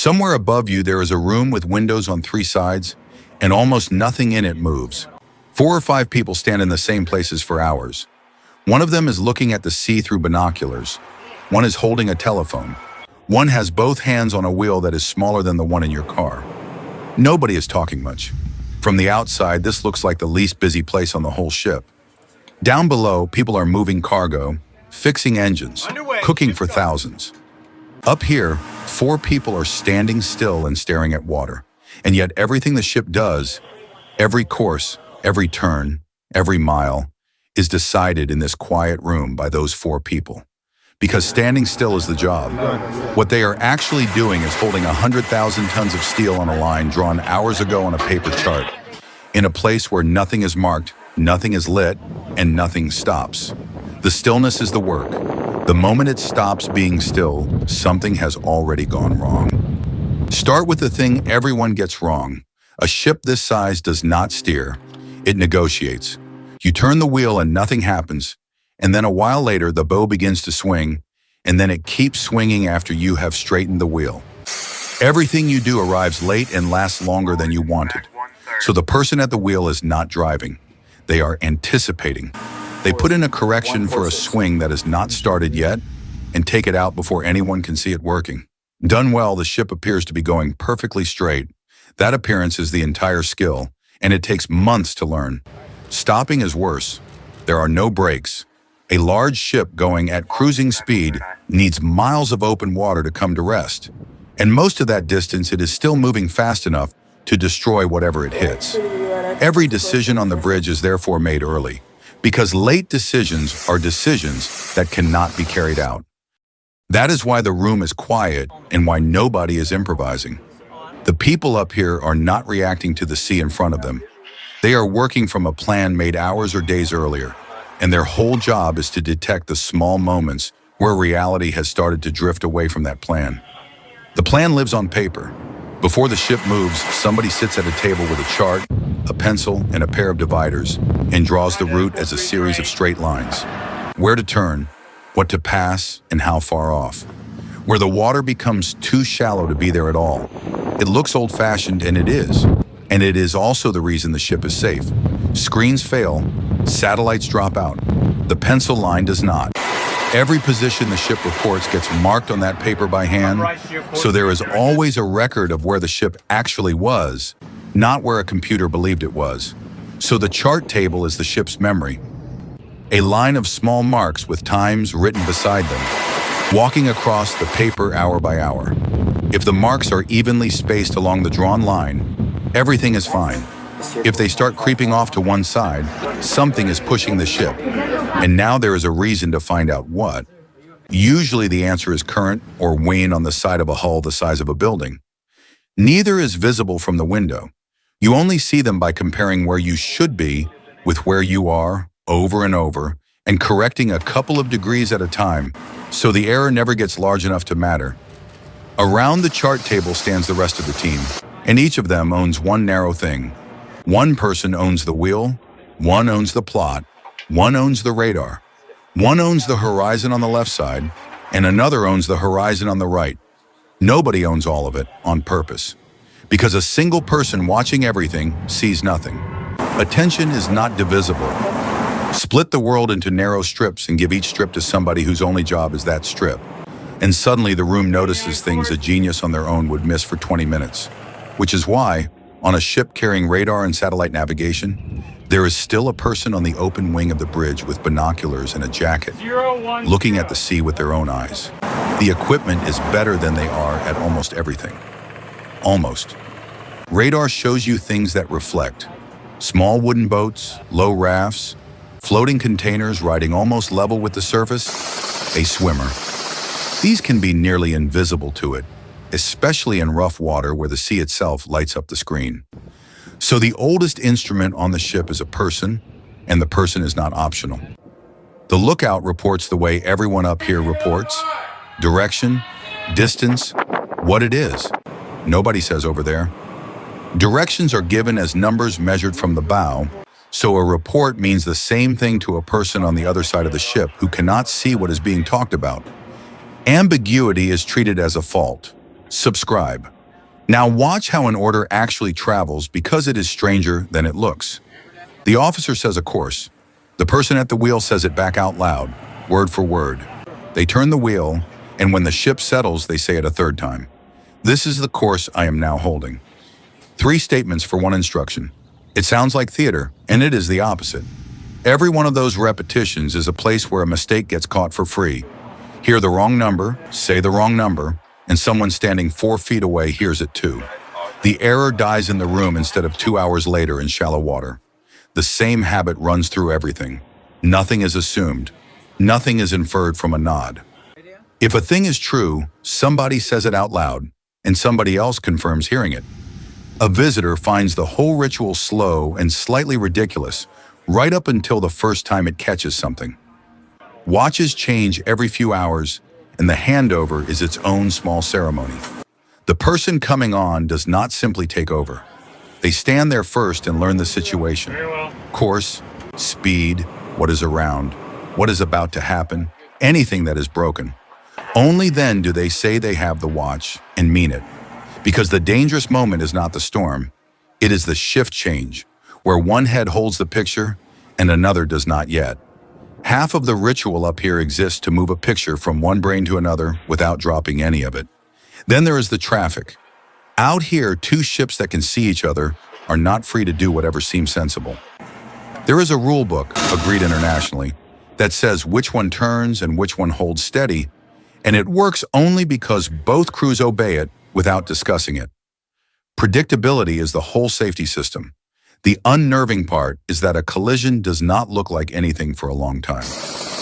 Somewhere above you, there is a room with windows on three sides, and almost nothing in it moves. 4 or 5 people stand in the same places for hours. One of them is looking at the sea through binoculars. One is holding a telephone. One has both hands on a wheel that is smaller than the one in your car. Nobody is talking much. From the outside, this looks like the least busy place on the whole ship. Down below, people are moving cargo, fixing engines, cooking for thousands. Up here, 4 people are standing still and staring at water. And yet everything the ship does, every course, every turn, every mile, is decided in this quiet room by those 4 people. Because standing still is the job. What they are actually doing is holding 100,000 tons of steel on a line drawn hours ago on a paper chart, in a place where nothing is marked, nothing is lit, and nothing stops. The stillness is the work. The moment it stops being still, something has already gone wrong. Start with the thing everyone gets wrong. A ship this size does not steer. It negotiates. You turn the wheel and nothing happens. And then a while later, the bow begins to swing, and then it keeps swinging after you have straightened the wheel. Everything you do arrives late and lasts longer than you wanted. So the person at the wheel is not driving. They are anticipating. They put in a correction for a swing that is not started yet and take it out before anyone can see it working. Done well, the ship appears to be going perfectly straight. That appearance is the entire skill, and it takes months to learn. Stopping is worse. There are no brakes. A large ship going at cruising speed needs miles of open water to come to rest. And most of that distance, it is still moving fast enough to destroy whatever it hits. Every decision on the bridge is therefore made early, because late decisions are decisions that cannot be carried out. That is why the room is quiet and why nobody is improvising. The people up here are not reacting to the sea in front of them. They are working from a plan made hours or days earlier, and their whole job is to detect the small moments where reality has started to drift away from that plan. The plan lives on paper. Before the ship moves, somebody sits at a table with a chart, a pencil, and a pair of dividers, and draws the route as a series of straight lines. Where to turn, what to pass, and how far off. Where the water becomes too shallow to be there at all. It looks old-fashioned, and it is. And it is also the reason the ship is safe. Screens fail, satellites drop out. The pencil line does not. Every position the ship reports gets marked on that paper by hand, so there is always a record of where the ship actually was, not where a computer believed it was. So the chart table is the ship's memory. A line of small marks with times written beside them, walking across the paper hour by hour. If the marks are evenly spaced along the drawn line, everything is fine. If they start creeping off to one side, something is pushing the ship. And now there is a reason to find out what. Usually the answer is current or wane on the side of a hull the size of a building. Neither is visible from the window. You only see them by comparing where you should be with where you are over and over and correcting a couple of degrees at a time so the error never gets large enough to matter. Around the chart table stands the rest of the team, and each of them owns one narrow thing. One person owns the wheel, one owns the plot, one owns the radar, one owns the horizon on the left side, and another owns the horizon on the right. Nobody owns all of it on purpose, because a single person watching everything sees nothing. Attention is not divisible. Split the world into narrow strips and give each strip to somebody whose only job is that strip. And suddenly the room notices things a genius on their own would miss for 20 minutes, which is why, on a ship carrying radar and satellite navigation, there is still a person on the open wing of the bridge with binoculars and a jacket, looking at the sea with their own eyes. The equipment is better than they are at almost everything. Almost. Radar shows you things that reflect. Small wooden boats, low rafts, floating containers riding almost level with the surface, a swimmer. These can be nearly invisible to it, especially in rough water where the sea itself lights up the screen. So the oldest instrument on the ship is a person, and the person is not optional. The lookout reports the way everyone up here reports: direction, distance, what it is. Nobody says over there. Directions are given as numbers measured from the bow, so a report means the same thing to a person on the other side of the ship who cannot see what is being talked about. Ambiguity is treated as a fault. Subscribe. Now watch how an order actually travels because it is stranger than it looks. The officer says a course. The person at the wheel says it back out loud, word for word. They turn the wheel, and when the ship settles, they say it a third time. This is the course I am now holding. 3 statements for 1 instruction. It sounds like theater, and it is the opposite. Every one of those repetitions is a place where a mistake gets caught for free. Hear the wrong number, say the wrong number, and someone standing 4 feet away hears it too. The error dies in the room instead of 2 hours later in shallow water. The same habit runs through everything. Nothing is assumed. Nothing is inferred from a nod. If a thing is true, somebody says it out loud, and somebody else confirms hearing it. A visitor finds the whole ritual slow and slightly ridiculous, right up until the first time it catches something. Watches change every few hours, and the handover is its own small ceremony. The person coming on does not simply take over. They stand there first and learn the situation. Course, speed, what is around, what is about to happen, anything that is broken. Only then do they say they have the watch and mean it. Because the dangerous moment is not the storm, it is the shift change, where one head holds the picture and another does not yet. Half of the ritual up here exists to move a picture from one brain to another without dropping any of it. Then there is the traffic. Out here, 2 ships that can see each other are not free to do whatever seems sensible. There is a rule book, agreed internationally, that says which one turns and which one holds steady, and it works only because both crews obey it without discussing it. Predictability is the whole safety system. The unnerving part is that a collision does not look like anything for a long time.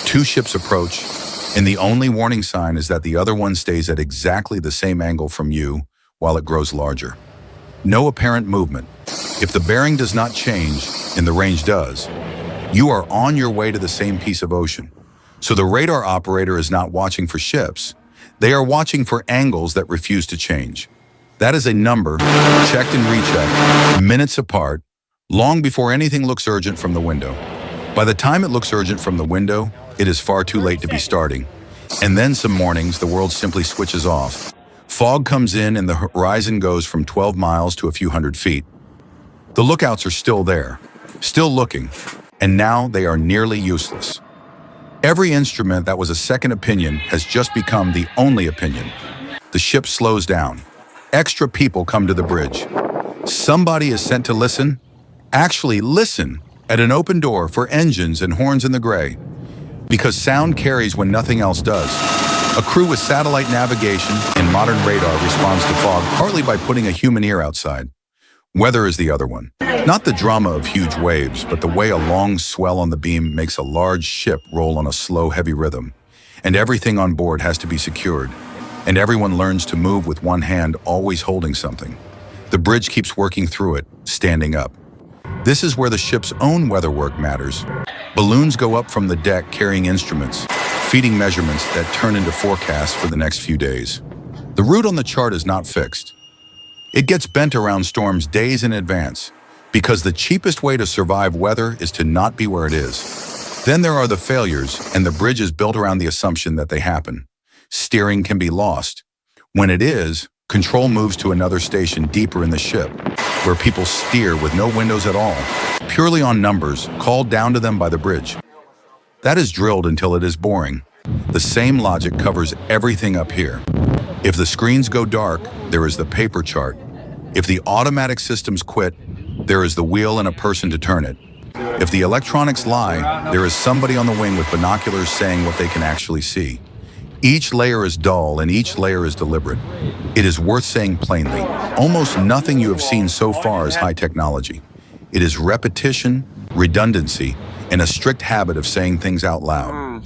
2 ships approach, and the only warning sign is that the other one stays at exactly the same angle from you while it grows larger. No apparent movement. If the bearing does not change, and the range does, you are on your way to the same piece of ocean. So the radar operator is not watching for ships. They are watching for angles that refuse to change. That is a number, checked and rechecked, minutes apart, long before anything looks urgent from the window. By the time it looks urgent from the window, it is far too late to be starting. And then some mornings, the world simply switches off. Fog comes in and the horizon goes from 12 miles to a few hundred feet. The lookouts are still there, still looking, and now they are nearly useless. Every instrument that was a second opinion has just become the only opinion. The ship slows down. Extra people come to the bridge. Somebody is sent to listen. Actually listen at an open door for engines and horns in the gray. Because sound carries when nothing else does. A crew with satellite navigation and modern radar responds to fog partly by putting a human ear outside. Weather is the other one. Not the drama of huge waves, but the way a long swell on the beam makes a large ship roll on a slow, heavy rhythm. And everything on board has to be secured. And everyone learns to move with one hand always holding something. The bridge keeps working through it, standing up. This is where the ship's own weather work matters. Balloons go up from the deck carrying instruments, feeding measurements that turn into forecasts for the next few days. The route on the chart is not fixed. It gets bent around storms days in advance, because the cheapest way to survive weather is to not be where it is. Then there are the failures, and the bridge is built around the assumption that they happen. Steering can be lost. When it is, control moves to another station deeper in the ship, where people steer with no windows at all, purely on numbers called down to them by the bridge. That is drilled until it is boring. The same logic covers everything up here. If the screens go dark, there is the paper chart. If the automatic systems quit, there is the wheel and a person to turn it. If the electronics lie, there is somebody on the wing with binoculars saying what they can actually see. Each layer is dull and each layer is deliberate. It is worth saying plainly, almost nothing you have seen so far is high technology. It is repetition, redundancy, and a strict habit of saying things out loud.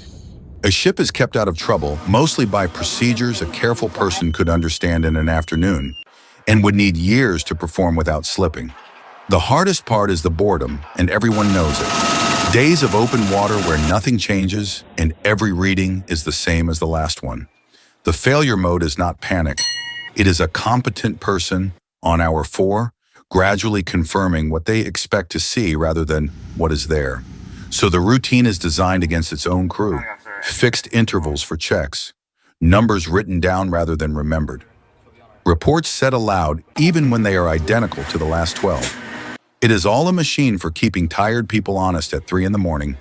A ship is kept out of trouble mostly by procedures a careful person could understand in an afternoon and would need years to perform without slipping. The hardest part is the boredom, and everyone knows it. Days of open water where nothing changes and every reading is the same as the last one. The failure mode is not panic. It is a competent person on hour 4, gradually confirming what they expect to see rather than what is there. So the routine is designed against its own crew. Fixed intervals for checks. Numbers written down rather than remembered. Reports said aloud even when they are identical to the last 12. It is all a machine for keeping tired people honest at 3 in the morning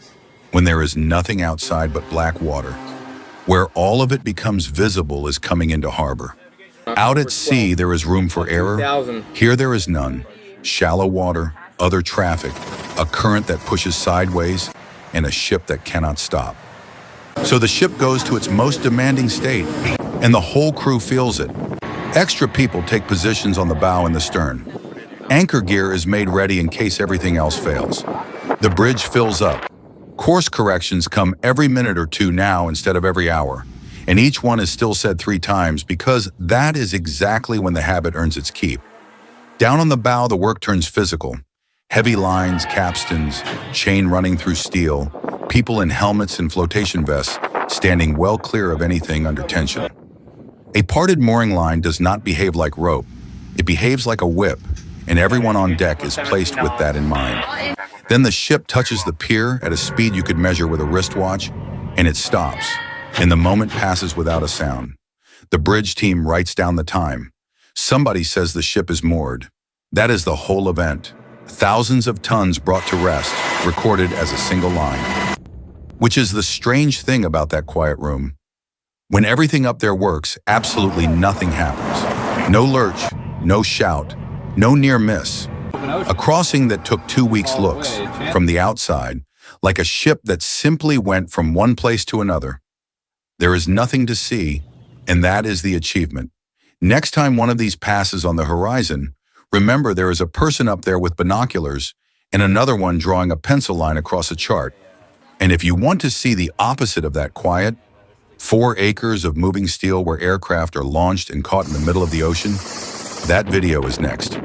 when there is nothing outside but black water. Where all of it becomes visible is coming into harbor. Out at sea, there is room for error. Here there is none. Shallow water, other traffic, a current that pushes sideways, and a ship that cannot stop. So the ship goes to its most demanding state, and the whole crew feels it. Extra people take positions on the bow and the stern. Anchor gear is made ready in case everything else fails. The bridge fills up. Course corrections come every minute or two now instead of every hour, and each one is still said 3 times because that is exactly when the habit earns its keep. Down on the bow, the work turns physical. Heavy lines, capstans, chain running through steel, people in helmets and flotation vests standing well clear of anything under tension. A parted mooring line does not behave like rope. It behaves like a whip, and everyone on deck is placed with that in mind. Then the ship touches the pier at a speed you could measure with a wristwatch, and it stops, and the moment passes without a sound. The bridge team writes down the time. Somebody says the ship is moored. That is the whole event. Thousands of tons brought to rest, recorded as a single line. Which is the strange thing about that quiet room. When everything up there works, absolutely nothing happens. No lurch, no shout, no near miss. A crossing that took 2 weeks looks, from the outside, like a ship that simply went from one place to another. There is nothing to see, and that is the achievement. Next time one of these passes on the horizon, remember there is a person up there with binoculars and another one drawing a pencil line across a chart. And if you want to see the opposite of that quiet, 4 acres of moving steel where aircraft are launched and caught in the middle of the ocean, that video is next.